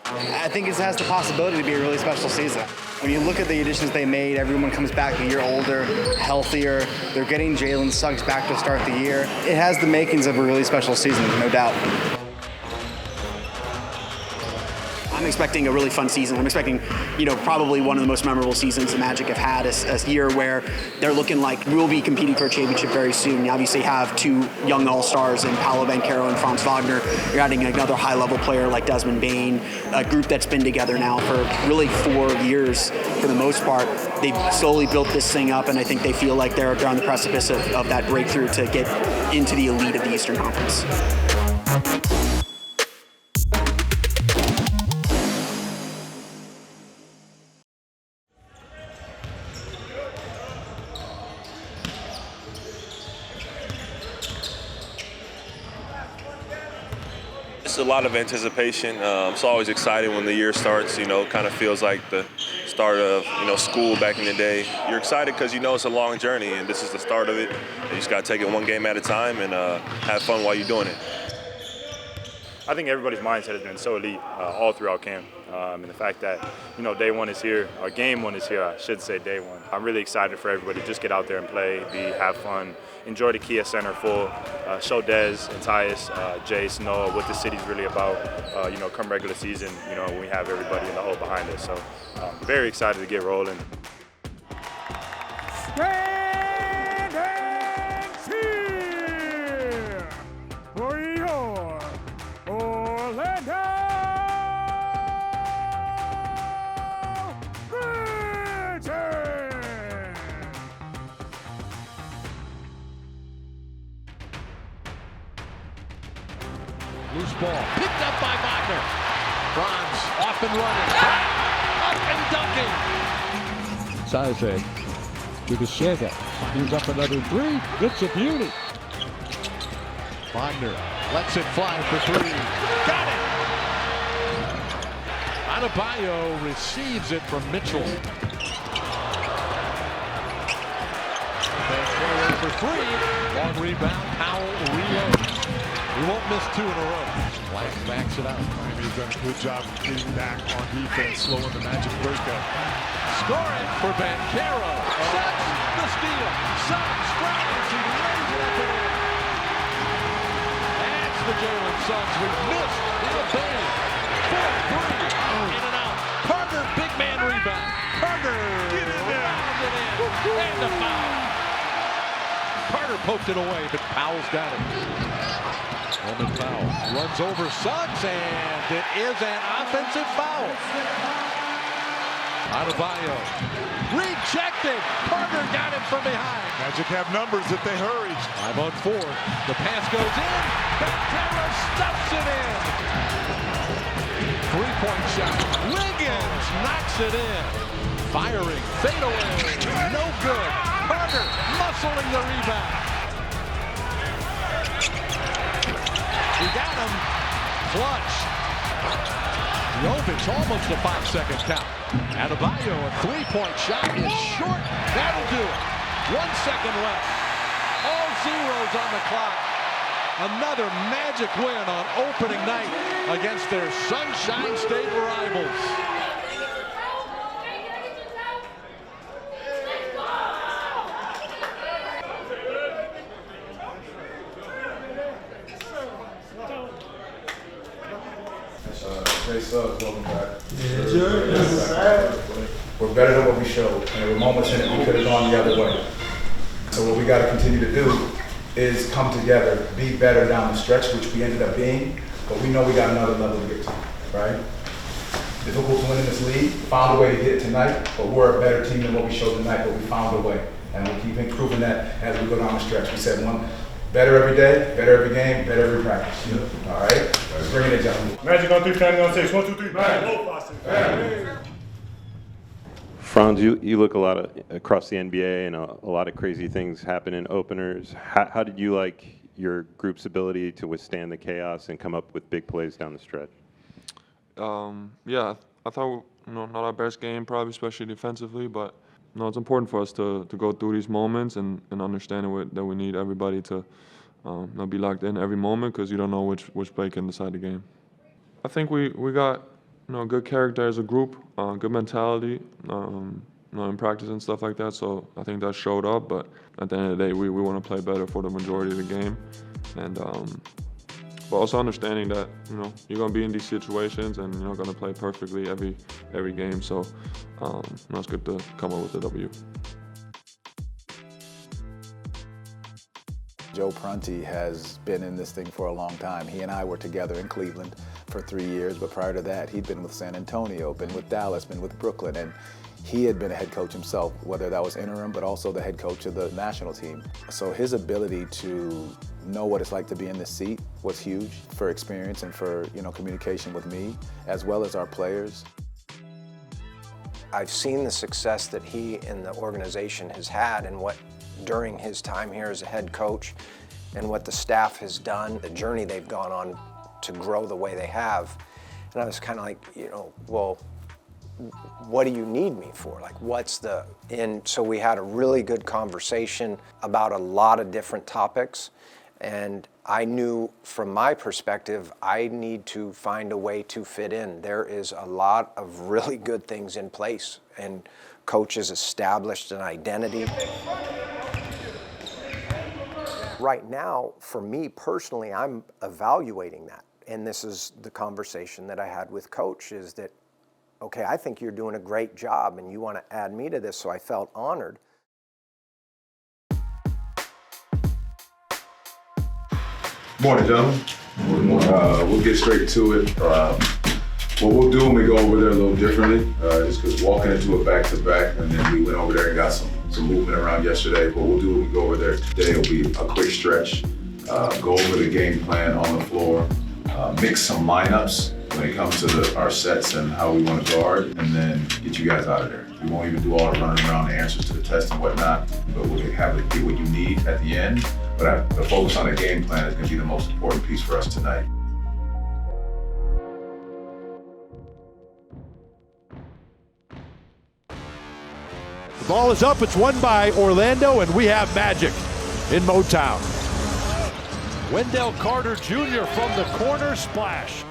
I think it has the possibility to be a really special season. When you look at the additions they made, everyone comes back a year older, healthier. They're getting Jalen Suggs back to start the year. It has the makings of a really special season, no doubt. I'm expecting a really fun season. I'm expecting, probably one of the most memorable seasons the Magic have had, a year where they're looking like we'll be competing for a championship very soon. You obviously have two young all-stars in Paolo Banchero and Franz Wagner. You're adding another high-level player like Desmond Bane, a group that's been together now for really 4 years for the most part. They've slowly built this thing up, and I think they feel like they're on the precipice of that breakthrough to get into the elite of the Eastern Conference. It's a lot of anticipation. It's always exciting when the year starts. Kind of feels like the start of school back in the day. You're excited because it's a long journey, and this is the start of it. And you just got to take it one game at a time and have fun while you're doing it. I think everybody's mindset has been so elite all throughout camp. And the fact that, day one is here, or game one is here, I should say day one. I'm really excited for everybody to just get out there and play, have fun, enjoy the Kia Center full, show Dez and Tyus, Jace, Noah what the city's really about, come regular season, when we have everybody in the hole behind us. So very excited to get rolling. Stand and cheer for your Orlando Magic! Loose ball, picked up by Wagner. Franz off and running, up and dunking. Saze to the center, he's up another three, it's a beauty. Wagner lets it fly for three. Got it! Adebayo receives it from Mitchell. Banchero for three. Long rebound. Powell reloads. He won't miss two in a row. Black backs it out. Miami's done a good job of getting back on defense, slowing the Magic breakup. Scoring for Banchero. Sets the steal. Suggs tries. He lays it up and in. That's the Jalen Suggs. We missed the bang. 4-3. In and out. Carter, big man rebound. Carter. Get in there. It in. And the foul. Carter poked it away, but Powell's got it. Roman Powell runs over Suggs, and it is an offensive foul. Adebayo rejected. Carter got him from behind. Magic have numbers if they hurry. 5 on 4. The pass goes in. Banchero stuffs it in. 3-point shot. Wiggins knocks it in. Firing. Fadeaway. No good. Carter muscling the rebound. He got him. Clutch. Jovic almost a 5-second count. Adebayo, a 3-point shot is short. That'll do it. 1 second left. All zeros on the clock. Another Magic win on opening night against their Sunshine State rivals. Jay Suggs, welcome back. We're better than what we showed, and there were moments in it we could have gone the other way. So what we got to continue to do is come together, be better down the stretch, which we ended up being, but we know we got another level to get to, right? Difficult to win in this league, found a way to get it tonight, but we're a better team than what we showed tonight, but we found a way. And we'll keep improving that as we go down the stretch. We said better every day, better every game, better every practice. All right? Let's bring it in, gentlemen. Magic on 3, family on 6. 1, 2, 3. Low Franz, you look a lot across the NBA, and a lot of crazy things happen in openers. How did you like your group's ability to withstand the chaos and come up with big plays down the stretch? Yeah, I thought not our best game, probably, especially defensively, but it's important for us to go through these moments and understand that we need everybody to be locked in every moment, because you don't know which play can decide the game. I think we got good character as a group, good mentality, in practice and stuff like that. So I think that showed up. But at the end of the day, we want to play better for the majority of the game, and but also understanding that you're gonna be in these situations and you're not gonna play perfectly every game. So it's good to come up with a W. Joe Prunty has been in this thing for a long time. He and I were together in Cleveland for 3 years, but prior to that, he'd been with San Antonio, been with Dallas, been with Brooklyn, and he had been a head coach himself, whether that was interim, but also the head coach of the national team. So his ability to know what it's like to be in this seat was huge for experience and for communication with me, as well as our players. I've seen the success that he and the organization has had and what during his time here as a head coach and what the staff has done, the journey they've gone on to grow the way they have. And I was kind of like, well, what do you need me for? Like, and so we had a really good conversation about a lot of different topics. And I knew from my perspective, I need to find a way to fit in. There is a lot of really good things in place, and coaches established an identity. Right now, for me personally, I'm evaluating that. And this is the conversation that I had with Coach, is that, okay, I think you're doing a great job and you want to add me to this, so I felt honored. Morning, gentlemen. We'll get straight to it. What we'll do when we go over there a little differently, just because walking into a back-to-back, and then we went over there and got some movement around yesterday. What we'll do when we go over there today will be a quick stretch, go over the game plan on the floor, mix some lineups when it comes to our sets and how we want to guard, and then get you guys out of there. We won't even do all the running around the answers to the test and whatnot, but we'll have it get what you need at the end. But the focus on the game plan is going to be the most important piece for us tonight. The ball is up. It's won by Orlando, and we have Magic in Motown. Wendell Carter Jr. from the corner, splash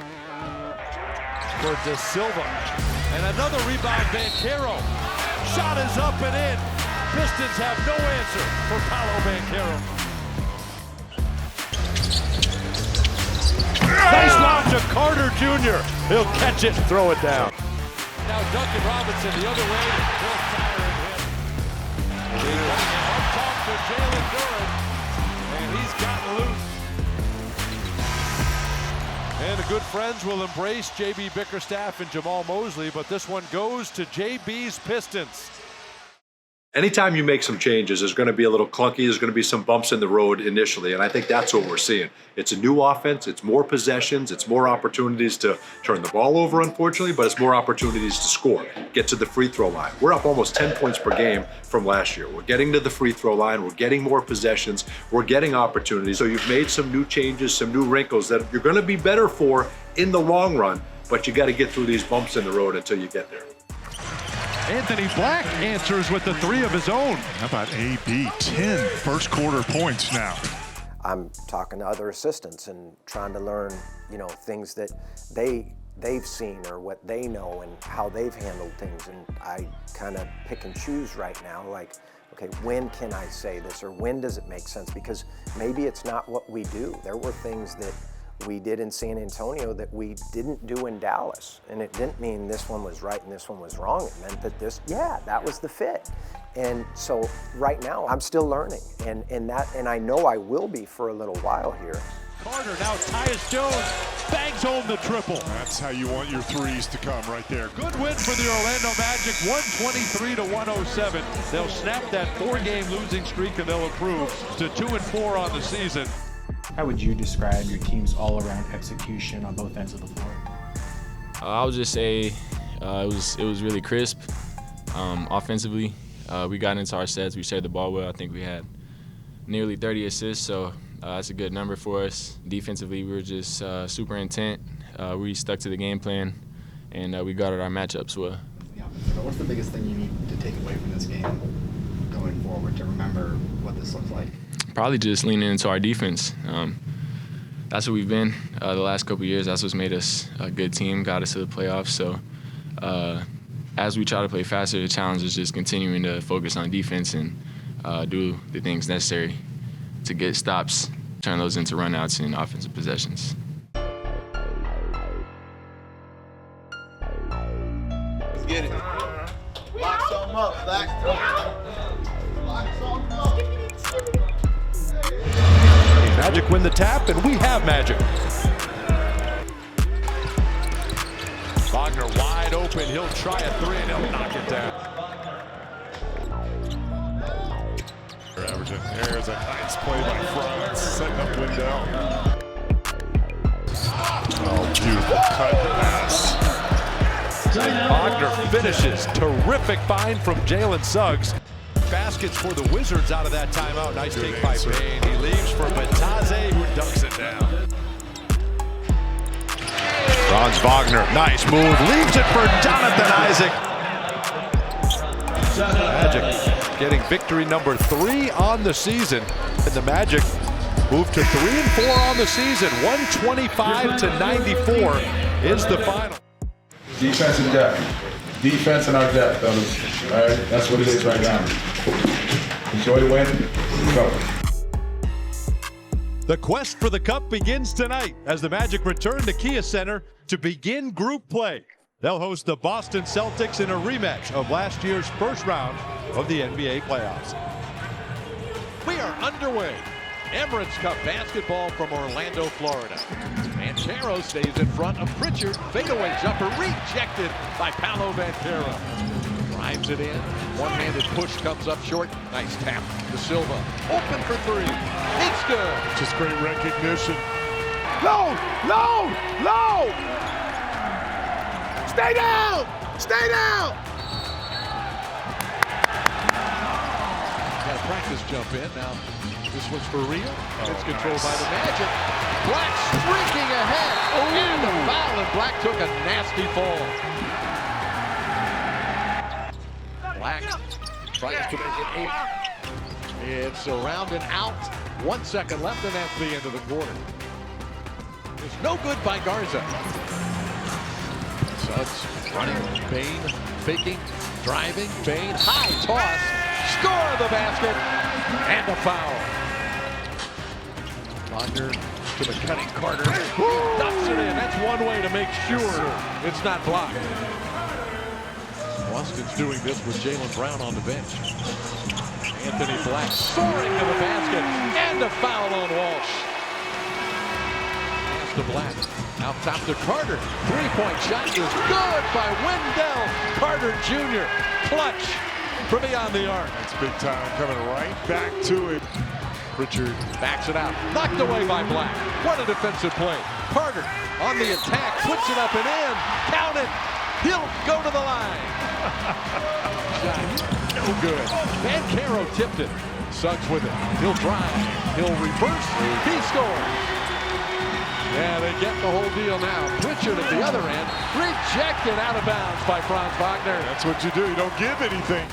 for De Silva. And another rebound, Banchero. Shot is up and in. Pistons have no answer for Paolo Banchero. Nice lob to Carter Jr. He'll catch it and throw it down. Now Duncan Robinson the other way. He'll fire at him. Up top for Jalen Duren. And he's gotten loose. And the good friends will embrace J.B. Bickerstaff and Jamal Mosley, but this one goes to J.B.'s Pistons. Anytime you make some changes, there's going to be a little clunky. There's going to be some bumps in the road initially, and I think that's what we're seeing. It's a new offense. It's more possessions. It's more opportunities to turn the ball over, unfortunately, but it's more opportunities to score, get to the free throw line. We're up almost 10 points per game from last year. We're getting to the free throw line. We're getting more possessions. We're getting opportunities. So you've made some new changes, some new wrinkles that you're going to be better for in the long run, but you got to get through these bumps in the road until you get there. Anthony Black answers with the three of his own. How about AB? 10 first quarter points now. I'm talking to other assistants and trying to learn, things that they've seen or what they know and how they've handled things. And I kind of pick and choose right now, like, okay, when can I say this or when does it make sense? Because maybe it's not what we do. There were things that we did in San Antonio that we didn't do in Dallas. And it didn't mean this one was right and this one was wrong. It meant that that was the fit. And so right now I'm still learning and I know I will be for a little while here. Carter, now Tyus Jones bangs home the triple. That's how you want your threes to come right there. Good win for the Orlando Magic, 123-107. They'll snap that 4-game losing streak and they'll improve to 2-4 on the season. How would you describe your team's all-around execution on both ends of the floor? I would just say it was really crisp. Offensively, we got into our sets. We shared the ball well. I think we had nearly 30 assists, so that's a good number for us. Defensively, we were just super intent. We stuck to the game plan, and we guarded our matchups well. Yeah. So what's the biggest thing you need to take away from this game going forward to remember what this looks like? Probably just leaning into our defense. that's what we've been the last couple of years. That's what's made us a good team, got us to the playoffs. So as we try to play faster, the challenge is just continuing to focus on defense and do the things necessary to get stops, turn those into runouts and offensive possessions. Let's get it. Lock something up, Black. Lock something up. Magic win the tap, and we have Magic. Wagner wide open. He'll try a three, and he'll knock it down. There's a nice play by Franz, setting up Wendell. Oh, beautiful cut pass. Wagner finishes. Terrific find from Jalen Suggs. Baskets for the Wizards out of that timeout. Nice take by Payne. He leaves for Bataze, who dunks it down. Franz Wagner, nice move. Leaves it for Jonathan Isaac. Magic getting victory number 3 on the season. And the Magic move to 3-4 on the season. 125-94 is the final. Defense and depth. Defense and our depth, fellas. All right, that's what it is right now. Enjoy the win. Go. The quest for the Cup begins tonight as the Magic return to Kia Center to begin group play. They'll host the Boston Celtics in a rematch of last year's first round of the NBA playoffs. We are underway. Emirates Cup basketball from Orlando, Florida. Banchero stays in front of Pritchard. Fadeaway jumper rejected by Paolo Banchero. Drives it in. One-handed push comes up short. Nice tap to Silva. Open for three. It's good. Just great recognition. No! No! No! Stay down! Stay down! Got a practice jump in. Now this one's for real. It's controlled by the Magic. Black streaking ahead. And a foul, and Black took a nasty fall. Black tries to make it 8. It's around and out. 1 second left, and that's the end of the quarter. It's no good by Garza. Suggs running. Bane faking, driving. Bane high toss. Score the basket. And a foul. Wagner to the cutting Carter. Dumps it in. That's one way to make sure it's not blocked. Boston's doing this with Jaylen Brown on the bench. Anthony Black soaring to the basket. And a foul on Walsh. Pass to Black. Out top to Carter. Three-point shot is good by Wendell Carter Jr. Clutch from beyond the arc. It's big time, coming right back to it. Pritchard backs it out. Knocked away by Black. What a defensive play. Carter on the attack. Puts it up and in. Count it. He'll go to the line. Shot no good. Banchero tipped it. Suggs with it. He'll drive. He'll reverse. He scores. Yeah, they get the whole deal now. Pritchard at the other end. Rejected out of bounds by Franz Wagner. That's what you do. You don't give anything.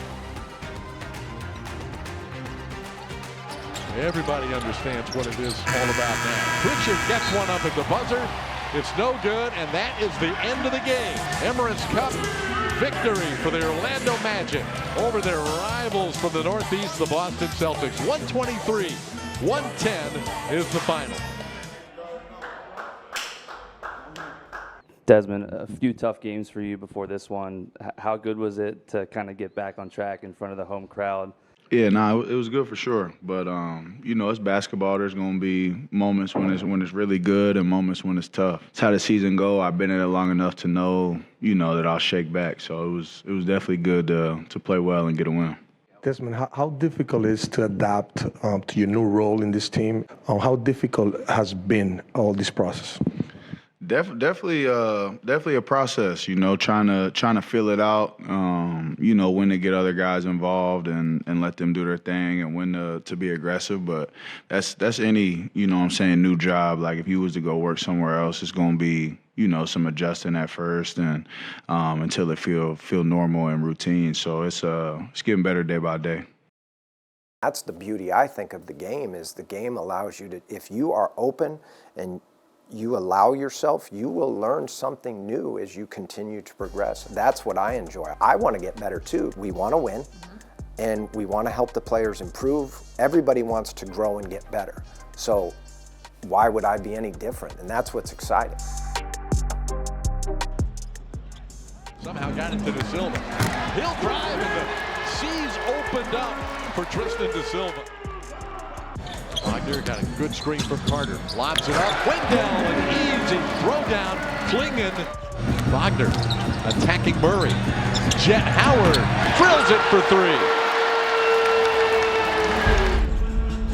Everybody understands what it is all about now. Pritchard gets one up at the buzzer. It's no good, and that is the end of the game. Emirates Cup victory for the Orlando Magic over their rivals from the Northeast, the Boston Celtics. 123-110 is the final. Desmond, a few tough games for you before this one. How good was it to kind of get back on track in front of the home crowd? Yeah, no, it was good for sure. But you know, it's basketball. There's gonna be moments when it's really good and moments when it's tough. It's how the season go. I've been in it long enough to know, that I'll shake back. So it was definitely good to play well and get a win. Desmond, how difficult is to adapt to your new role in this team? How difficult has been all this process? Definitely a process, trying to feel it out, when to get other guys involved and let them do their thing and when to be aggressive. But that's any, new job. Like if you was to go work somewhere else, it's going to be, some adjusting at first and until it feel normal and routine. So it's getting better day by day. That's the beauty, I think, of the game is the game allows you to, if you are open and you allow yourself, you will learn something new as you continue to progress. That's what I enjoy. I want to get better too. We want to win, and we want to help the players improve. Everybody wants to grow and get better. So why would I be any different? And that's what's exciting. Somehow got it to De Silva. He'll drive, and the seas opened up for Tristan De Silva. Wagner got a good screen for Carter. Lobs it up. Wendell, an easy throw down. Klingen. Wagner attacking Murray. Jet Howard drills it for three.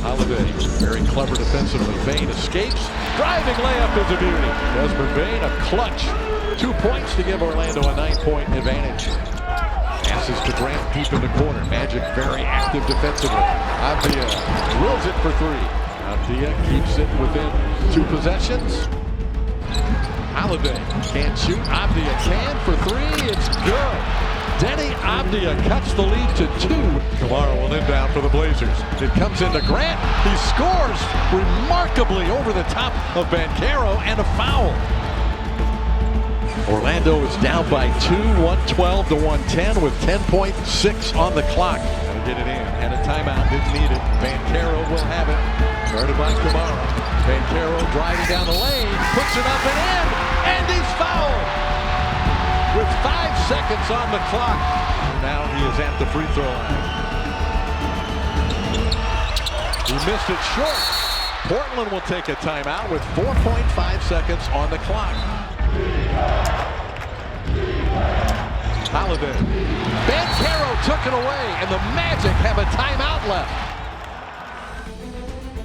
Holiday, very clever defensively. Bain escapes. Driving layup is a beauty. Desmond Bain, a clutch. 2 points to give Orlando a 9-point advantage. Passes to Grant deep in the corner. Magic very active defensively. Avdia drills it for three. Avdia keeps it within 2 possessions. Holiday can't shoot. Avdia can for three. It's good. Denny Avdia cuts the lead to 2. Kamara will inbound for the Blazers. It comes into Grant. He scores remarkably over the top of Banchero, and a foul. Orlando is down by 2, 112 to 110 with 10.6 on the clock. Gotta get it in. Had a timeout, didn't need it. Banchero will have it. Guarded by Kamara. Banchero driving down the lane, puts it up and in, and he's fouled with 5 seconds on the clock. Now he is at the free throw line. He missed it short. Portland will take a timeout with 4.5 seconds on the clock. Holiday. Banchero took it away, and the Magic have a timeout left.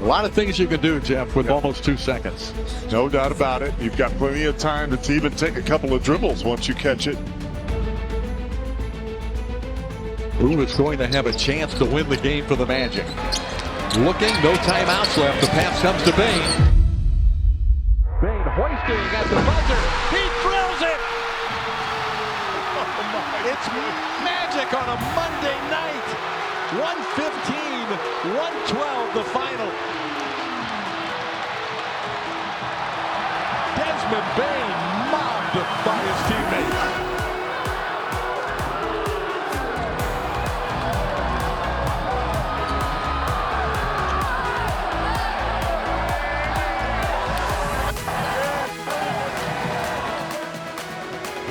A lot of things you can do, Jeff, with almost 2 seconds. No doubt about it. You've got plenty of time to even take a couple of dribbles once you catch it. Who is going to have a chance to win the game for the Magic? Looking, no timeouts left. The pass comes to Bain. Bain hoisting at the buzzer. He drills it! It's Magic on a Monday night. 115, 112 the final. Desmond Bain mobbed by his teammates.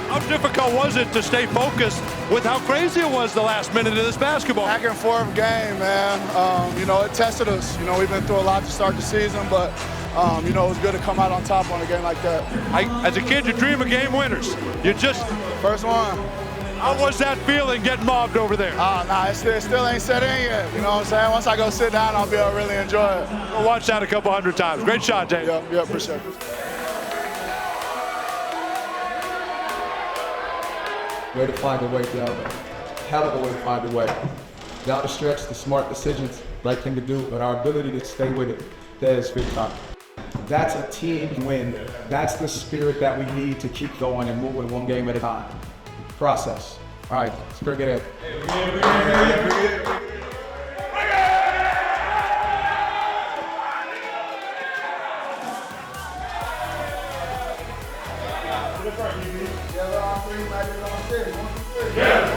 How difficult was it to stay focused with how crazy it was the last minute of this basketball? Back and forth game, man. It tested us. We've been through a lot to start the season, but, it was good to come out on top on a game like that. As a kid, you dream of game winners. You just... First one. How was that feeling getting mobbed over there? It still ain't set in yet. You know what I'm saying? Once I go sit down, I'll be able to really enjoy it. We'll watch that a couple hundred times. Great shot, Jay. Yeah, appreciate it. Way to find a way down there. Hell of a way to find a way. Down the stretch, the smart decisions, right thing to do, but our ability to stay with it, that is big time. That's a team win. That's the spirit that we need to keep going and moving one game at a time. Process. All right, let's bring it in. Yeah.